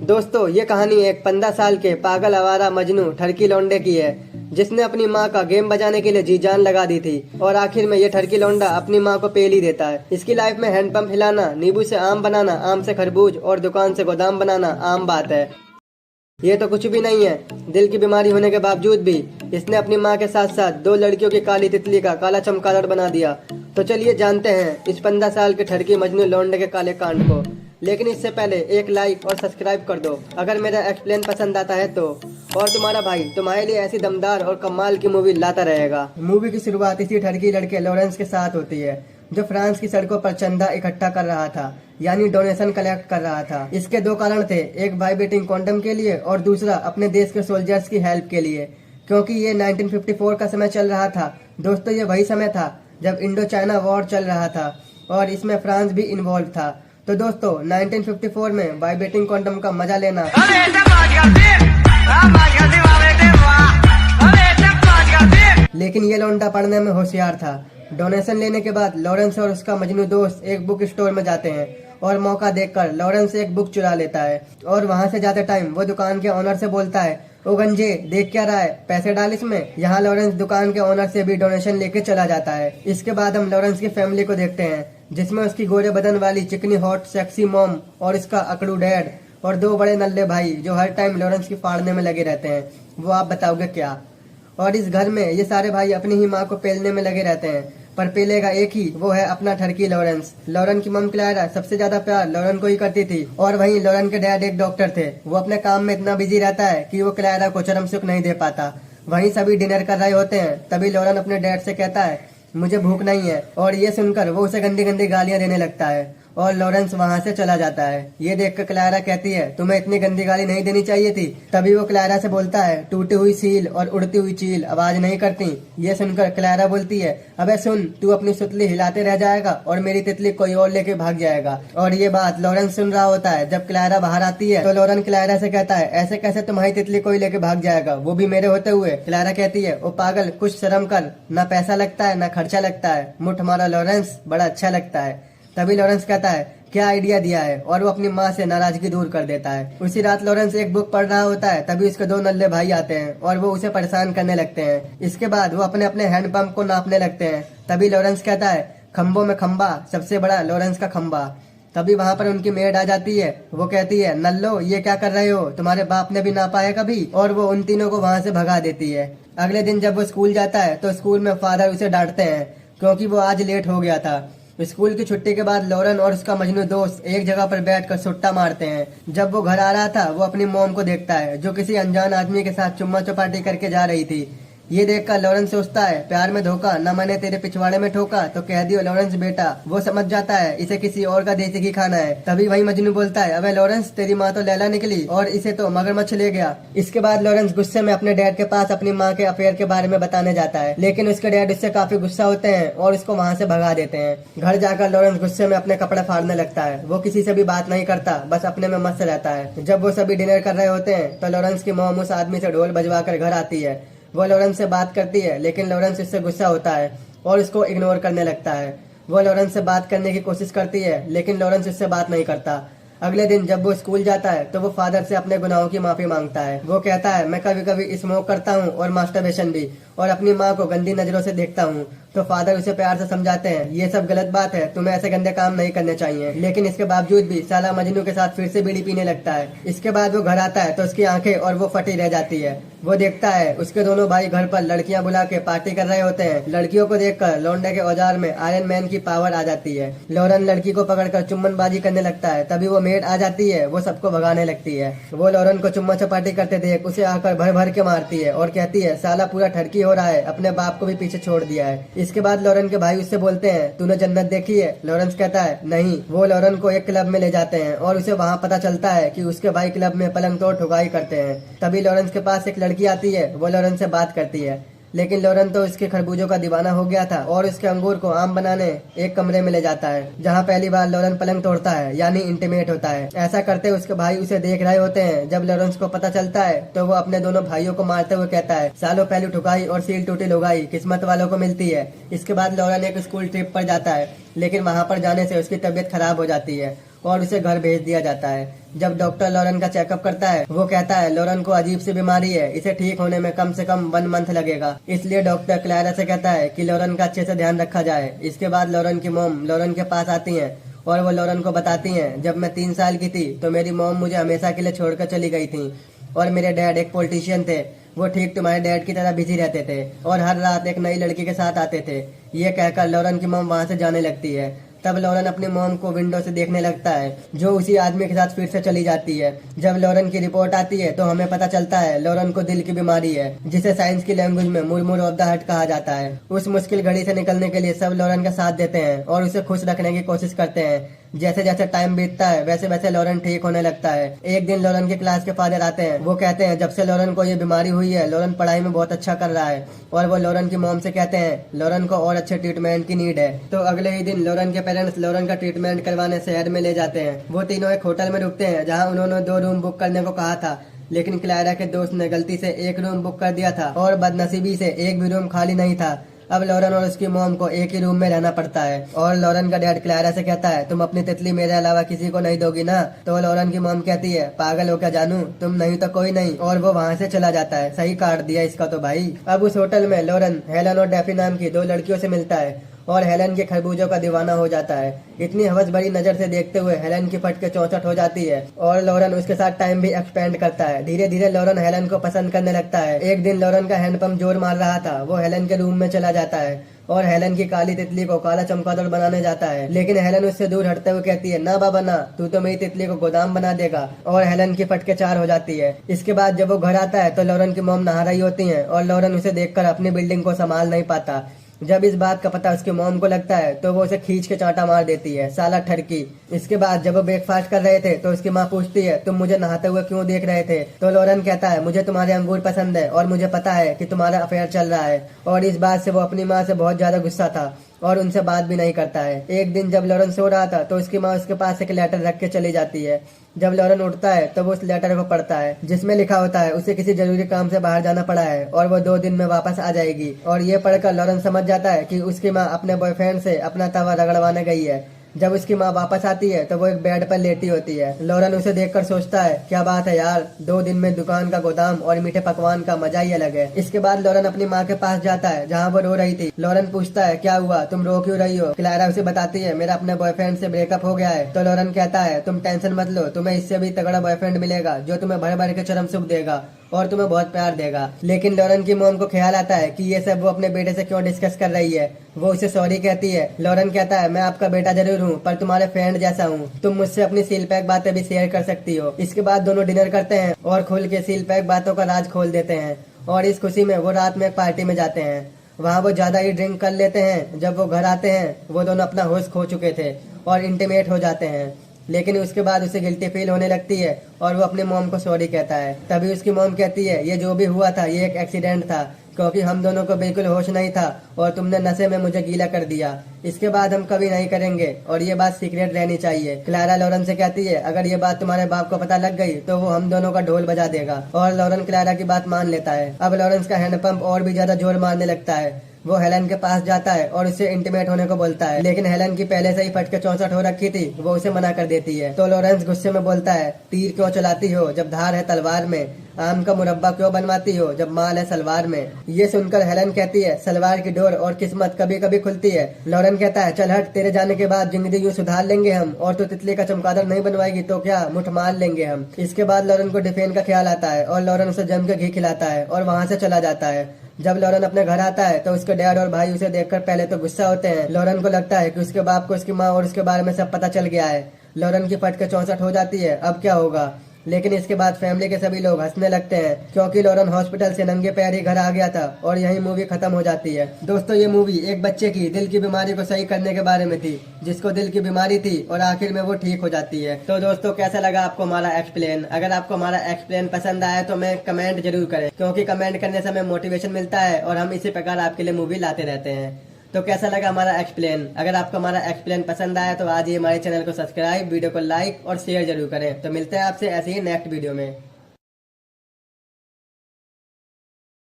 दोस्तों ये कहानी एक 15 साल के पागल आवारा मजनू ठरकी लौंडे की है, जिसने अपनी माँ का गेम बजाने के लिए जी जान लगा दी थी और आखिर में ये ठरकी लौंडा अपनी माँ को पेल ही देता है। इसकी लाइफ में हैंडपंप हिलाना, नींबू से आम बनाना, आम से खरबूज और दुकान से गोदाम बनाना आम बात है। ये तो कुछ भी नहीं है। दिल की बीमारी होने के बावजूद भी इसने अपनी माँ के साथ साथ 2 लड़कियों की काली तितली का काला चमगादड़ बना दिया। तो चलिए जानते हैं इस 15 साल के ठरकी मजनू लौंडे के काले कांड को। लेकिन इससे पहले एक लाइक और सब्सक्राइब कर दो अगर मेरा एक्सप्लेन पसंद आता है तो। और तुम्हारा भाई तुम्हारे लिए ऐसी दमदार और कमाल की मूवी लाता रहेगा। मूवी की शुरुआत इसी ठरकी लड़के लॉरेंस के साथ होती है, जो फ्रांस की सड़कों पर चंदा इकट्ठा कर रहा था, यानी डोनेशन कलेक्ट कर रहा था। इसके 2 कारण थे, एक वाइब्रेटिंग कॉन्डम के लिए और दूसरा अपने देश के सोल्जर्स की हेल्प के लिए, क्योंकि ये 1954 का समय चल रहा था। दोस्तों ये वही समय था जब इंडो चाइना वॉर चल रहा था और इसमें फ्रांस भी इन्वॉल्व था। तो दोस्तों 1954 में वाइब्रेटिंग कॉन्डम का मजा लेना। लेकिन ये लौंडा पढ़ने में होशियार था। डोनेशन लेने के बाद लॉरेंस और उसका मजनू दोस्त एक बुक स्टोर में जाते हैं और मौका देखकर लॉरेंस एक बुक चुरा लेता है और वहां से जाते टाइम वो दुकान के ओनर से बोलता है, ओ गंजे देख क्या रहा है, पैसे डाल इसमें। यहाँ लॉरेंस दुकान के ओनर से भी डोनेशन लेके चला जाता है। इसके बाद हम लॉरेंस की फैमिली को देखते हैं, जिसमें उसकी गोरे बदन वाली चिकनी हॉट सेक्सी मॉम और इसका अकड़ू डैड और 2 बड़े नल्ले भाई जो हर टाइम लॉरेंस की फाड़ने में लगे रहते हैं। वो आप बताओगे क्या? और इस घर में ये सारे भाई अपनी ही माँ को पेलने में लगे रहते हैं, पर पेलेगा एक ही, वो है अपना ठरकी लॉरेंस। लॉरेन की मम क्लारा सबसे ज्यादा प्यार लॉरेन को ही करती थी और वहीं लॉरेन के डैड एक डॉक्टर थे। वो अपने काम में इतना बिजी रहता है कि वो क्लारा को चरम सुख नहीं दे पाता। वहीं सभी डिनर कर रहे होते हैं, तभी लॉरेन अपने डैड से कहता है, मुझे भूख नहीं है, और ये सुनकर वो उसे गंदी गंदी गालियां देने लगता है और लॉरेंस वहां से चला जाता है। ये देखकर क्लारा कहती है, तुम्हें इतनी गंदी गाली नहीं देनी चाहिए थी। तभी वो क्लारा से बोलता है, टूटी हुई सील और उड़ती हुई चील आवाज नहीं करती। ये सुनकर क्लारा बोलती है, अबे सुन, तू अपनी सुतली हिलाते रह जाएगा और मेरी तितली कोई और लेके भाग जाएगा। और ये बात लॉरेंस सुन रहा होता है। जब क्लारा बाहर आती है तो लॉरेंस क्लारा से कहता है, ऐसे कैसे तुम्हारी तितली कोई लेके भाग जाएगा, वो भी मेरे होते हुए। क्लारा कहती है, ओ पागल, कुछ शर्म कर, ना पैसा लगता है ना खर्चा लगता है, मुठ मारा लॉरेंस, बड़ा अच्छा लगता है। तभी लॉरेंस कहता है, क्या आइडिया दिया है, और वो अपनी माँ से नाराजगी दूर कर देता है। उसी रात लॉरेंस एक बुक पढ़ रहा होता है, तभी उसके 2 नल्ले भाई आते हैं और वो उसे परेशान करने लगते हैं। इसके बाद वो अपने अपने हैंडपंप को नापने लगते हैं। तभी लॉरेंस कहता है, खम्बों में खम्बा, सबसे बड़ा लॉरेंस का खम्बा। तभी वहाँ पर उनकी मेड आ जाती है। वो कहती है, नल्लो ये क्या कर रहे हो, तुम्हारे बाप ने भी नापा है कभी? और वो उन तीनों को वहाँ से भगा देती है। अगले दिन जब वो स्कूल जाता है तो स्कूल में फादर उसे डांटते हैं क्योंकि वो आज लेट हो गया था। स्कूल की छुट्टी के बाद लॉरेन और उसका मजनू दोस्त एक जगह पर बैठकर सुट्टा मारते हैं। जब वो घर आ रहा था वो अपनी मॉम को देखता है, जो किसी अनजान आदमी के साथ चुम्मा चौपाटी करके जा रही थी। ये देखकर लॉरेन सोचता है, प्यार में धोखा, न मैंने तेरे पिछवाड़े में ठोका तो कह दियो लॉरेंस बेटा। वो समझ जाता है इसे किसी और का देसी घी खाना है। तभी वही मजनू बोलता है, अबे लॉरेंस, तेरी माँ तो लैला निकली और इसे तो मगरमच्छ ले गया। इसके बाद लॉरेंस गुस्से में अपने डैड के पास अपनी माँ के अफेयर के बारे में बताने जाता है, लेकिन उसके डैड उससे काफी गुस्सा होते हैं और उसको वहाँ से भगा देते हैं। घर जाकर लॉरेंस गुस्से में अपने कपड़े फाड़ने लगता है। वो किसी से भी बात नहीं करता, बस अपने में मस्त रहता है। जब वो सभी डिनर कर रहे होते हैं तो लॉरेंस की मॉम उस आदमी से ढोल बजवा कर घर आती है। वो लॉरेंस से बात करती है, लेकिन लॉरेंस इससे गुस्सा होता है और उसको इग्नोर करने लगता है। वो लॉरेंस से बात करने की कोशिश करती है, लेकिन लॉरेंस इससे बात नहीं करता। अगले दिन जब वो स्कूल जाता है तो वो फादर से अपने गुनाहों की माफी मांगता है। वो कहता है, मैं कभी कभी स्मोक करता हूँ और मास्टरबेशन भी, और अपनी माँ को गंदी नजरों से देखता हूँ। तो फादर उसे प्यार से समझाते हैं, ये सब गलत बात है, तुम्हें ऐसे गंदे काम नहीं करने चाहिए। लेकिन इसके बावजूद भी साला मजनू के साथ फिर से बीड़ी पीने लगता है। इसके बाद वो घर आता है तो उसकी आंखें और वो फटी रह जाती है। वो देखता है उसके दोनों भाई घर पर लड़कियां बुला के पार्टी कर रहे होते हैं। लड़कियों को देखकर लौंडे के औजार में आयरन मैन की पावर आ जाती है। लॉरेन लड़की को पकड़कर चुम्बनबाजी करने लगता है। तभी वो मेड आ जाती है, वो सबको भगाने लगती है। वो लॉरेन को चुम्मा चपाटी करते देख उसे आकर भर भर के मारती है और कहती है, साला पूरा ठरकी हो रहा है, अपने बाप को भी पीछे छोड़ दिया है। इसके बाद लॉरेन के भाई उससे बोलते हैं, तूने जन्नत देखी है? लॉरेंस कहता है, नहीं। वो लॉरेन को एक क्लब में ले जाते हैं और उसे वहाँ पता चलता है कि उसके भाई क्लब में पलंग तोड़ ठुकाई करते हैं। तभी लॉरेंस के पास एक लड़की आती है। वो लॉरेन से बात करती है, लेकिन लॉरेन तो उसके खरबूजों का दीवाना हो गया था और उसके अंगूर को आम बनाने एक कमरे में ले जाता है, जहाँ पहली बार लॉरेन पलंग तोड़ता है, यानी इंटीमेट होता है। ऐसा करते उसके भाई उसे देख रहे होते हैं। जब लॉरेंस को पता चलता है तो वो अपने दोनों भाइयों को मारते हुए कहता है, सालों पहले ठुकाई और सील टूटी लुगाई किस्मत वालों को मिलती है। इसके बाद लॉरेन एक स्कूल ट्रिप पर जाता है, लेकिन वहाँ पर जाने से उसकी तबीयत खराब हो जाती है और उसे घर भेज दिया जाता है। जब डॉक्टर लॉरेन का चेकअप करता है, वो कहता है लॉरेन को अजीब सी बीमारी है, इसे ठीक होने में कम से कम 1 मंथ लगेगा। इसलिए डॉक्टर क्लैरा से कहता है कि लॉरेन का अच्छे से ध्यान रखा जाए। इसके बाद लॉरेन की मॉम लॉरेन के पास आती है और वो लॉरेन को बताती हैं, जब मैं 3 साल की थी तो मेरी मॉम मुझे हमेशा के लिए छोड़कर चली गई थी और मेरे डैड एक पॉलिटिशियन थे। वो ठीक तुम्हारे डैड की तरह बिजी रहते थे और हर रात एक नई लड़की के साथ आते थे। ये कहकर लॉरेन की मॉम वहाँ से जाने लगती है। तब लॉरेन अपनी मॉम को विंडो से देखने लगता है, जो उसी आदमी के साथ फिर से चली जाती है। जब लॉरेन की रिपोर्ट आती है तो हमें पता चलता है लॉरेन को दिल की बीमारी है, जिसे साइंस की लैंग्वेज में मुरमुर ऑफ द हार्ट कहा जाता है। उस मुश्किल घड़ी से निकलने के लिए सब लॉरेन का साथ देते हैं और उसे खुश रखने की कोशिश करते हैं। जैसे जैसे टाइम बीतता है वैसे वैसे लॉरेन ठीक होने लगता है। एक दिन लॉरेन के क्लास के फादर आते हैं। वो कहते हैं जब से लॉरेन को ये बीमारी हुई है लॉरेन पढ़ाई में बहुत अच्छा कर रहा है और वो लॉरेन की मॉम से कहते हैं लॉरेन को और अच्छे ट्रीटमेंट की नीड है। तो अगले ही दिन लॉरेन के पेरेंट्स लॉरेन का ट्रीटमेंट करवाने शहर में ले जाते हैं। वो तीनों एक होटल में रुकते हैं जहाँ उन्होंने 2 रूम बुक करने को कहा था, लेकिन क्लारा के दोस्त ने गलती से 1 रूम बुक कर दिया था और बदनसीबी से एक भी रूम खाली नहीं था। अब लॉरेन और उसकी मॉम को एक ही रूम में रहना पड़ता है और लॉरेन का डैड क्लारा से कहता है तुम अपनी तितली मेरे अलावा किसी को नहीं दोगी ना। तो लॉरेन की मॉम कहती है पागल हो क्या जानू, तुम नहीं तो कोई नहीं, और वो वहाँ से चला जाता है। सही काट दिया इसका तो भाई। अब उस होटल में लॉरेन हेलन और डेफी नाम की 2 लड़कियों से मिलता है और हेलन के खरबूजों का दीवाना हो जाता है। इतनी हवस भरी नजर से देखते हुए हेलन की फट के चौंसठ हो जाती है और लॉरेन उसके साथ टाइम भी एक्सपेंड करता है। धीरे धीरे लॉरेन हेलन को पसंद करने लगता है। एक दिन लॉरेन का हैंडपंप जोर मार रहा था। वो हेलन के रूम में चला जाता है और हेलन की काली तितली को काला चमगादड़ बनाने जाता है, लेकिन हेलन उससे दूर हटते हुए कहती है ना बाबा ना, तू तो मेरी तितली को गोदाम बना देगा। और हेलन की फटके 4 हो जाती है। इसके बाद जब वो घर आता है तो लॉरेन की मॉम नहा रही होती है और लॉरेन उसे देखकर अपनी बिल्डिंग को संभाल नहीं पाता। जब इस बात का पता उसकी मॉम को लगता है तो वो उसे खींच के चांटा मार देती है, साला ठरकी। इसके बाद जब वो ब्रेकफास्ट कर रहे थे तो उसकी माँ पूछती है तुम मुझे नहाते हुए क्यों देख रहे थे। तो लॉरेन कहता है मुझे तुम्हारे अंगूर पसंद है और मुझे पता है कि तुम्हारा अफेयर चल रहा है। और इस बात से वो अपनी माँ से बहुत ज्यादा गुस्सा था और उनसे बात भी नहीं करता है। एक दिन जब लॉरेन सो रहा था तो उसकी माँ उसके पास एक लेटर रख के चली जाती है। जब लॉरेन उठता है तो वो उस लेटर को पढ़ता है, जिसमें लिखा होता है उसे किसी जरूरी काम से बाहर जाना पड़ा है और वो 2 दिन में वापस आ जाएगी। और ये पढ़कर लॉरेन समझ जाता है कि उसकी माँ अपने बॉयफ्रेंड से अपना तवा रगड़वाने गई है। जब उसकी माँ वापस आती है तो वो एक बेड पर लेटी होती है। लॉरेन उसे देखकर सोचता है क्या बात है यार, 2 दिन में दुकान का गोदाम और मीठे पकवान का मजा ही अलग है। इसके बाद लॉरेन अपनी माँ के पास जाता है जहाँ वो रो रही थी। लॉरेन पूछता है क्या हुआ, तुम रो क्यों रही हो। क्लारा उसे बताती है मेरा अपने बॉयफ्रेंड से ब्रेकअप हो गया है। तो लॉरेन कहता है तुम टेंशन मत लो, तुम्हें इससे भी तगड़ा बॉयफ्रेंड मिलेगा जो तुम्हें भर भर के चरम सुख देगा और तुम्हें बहुत प्यार देगा। लेकिन लॉरेन की मॉम को ख्याल आता है कि ये सब वो अपने बेटे से क्यों डिस्कस कर रही है। वो उसे सॉरी कहती है। लॉरेन कहता है मैं आपका बेटा जरूर हूँ पर तुम्हारे फ्रेंड जैसा हूँ, तुम मुझसे अपनी सील पैक बातें भी शेयर कर सकती हो। इसके बाद दोनों डिनर करते हैं और खुल के सील पैक बातों का राज खोल देते हैं और इस खुशी में वो रात में एक पार्टी में जाते हैं। वहाँ वो ज्यादा ही ड्रिंक कर लेते हैं। जब वो घर आते हैं वो दोनों अपना होश खो चुके थे और इंटीमेट हो जाते हैं, लेकिन उसके बाद उसे गिल्टी फील होने लगती है और वो अपने मॉम को सॉरी कहता है। तभी उसकी मॉम कहती है ये जो भी हुआ था ये एक एक्सीडेंट था, क्योंकि हम दोनों को बिल्कुल होश नहीं था और तुमने नशे में मुझे गीला कर दिया। इसके बाद हम कभी नहीं करेंगे और ये बात सीक्रेट रहनी चाहिए। क्लारा लॉरेन से कहती है अगर ये बात तुम्हारे बाप को पता लग गई तो वो हम दोनों का ढोल बजा देगा और लॉरेन क्लारा की बात मान लेता है। अब लॉरेंस का हैंडपंप और भी ज्यादा जोर मारने लगता है। वो हेलन के पास जाता है और उससे इंटीमेट होने को बोलता है, लेकिन हेलन की पहले से ही फटके 64 हो रखी थी। वो उसे मना कर देती है। तो लॉरेंस गुस्से में बोलता है तीर क्यों चलाती हो जब धार है तलवार में, आम का मुरब्बा क्यों बनवाती हो जब माल है सलवार में। ये सुनकर हेलन कहती है सलवार की डोर और किस्मत कभी कभी खुलती है। लॉरेन कहता है चल हट, तेरे जाने के बाद जिंदगी यूं सुधार लेंगे हम, और तो तितली का चमगादड़ नहीं बनवाएगी तो क्या मुठ मार लेंगे हम। इसके बाद लॉरेन को डिफेन का ख्याल आता है और लॉरेन उसे जम के घी खिलाता है और वहाँ से चला जाता है। जब लॉरेन अपने घर आता है तो उसके डैड और भाई उसे देखकर पहले तो गुस्सा होते हैं। लॉरेन को लगता है कि उसके बाप को उसकी माँ और उसके बारे में सब पता चल गया है। लॉरेन की फटके 64 हो जाती है, अब क्या होगा। लेकिन इसके बाद फैमिली के सभी लोग हंसने लगते हैं क्योंकि लॉरेन हॉस्पिटल से नंगे पैर ही घर आ गया था और यही मूवी खत्म हो जाती है। दोस्तों ये मूवी एक बच्चे की दिल की बीमारी को सही करने के बारे में थी, जिसको दिल की बीमारी थी और आखिर में वो ठीक हो जाती है। तो दोस्तों कैसा लगा आपको हमारा एक्सप्लेन। अगर आपको हमारा एक्सप्लेन पसंद आया तो मैं कमेंट जरूर करें, क्योंकि कमेंट करने से हमें मोटिवेशन मिलता है और हम इसी प्रकार आपके लिए मूवी लाते रहते हैं। तो कैसा लगा हमारा एक्सप्लेन। अगर आपको हमारा एक्सप्लेन पसंद आया तो आज ही हमारे चैनल को सब्सक्राइब, वीडियो को लाइक और शेयर जरूर करें। तो मिलते हैं आपसे ऐसे ही नेक्स्ट वीडियो में।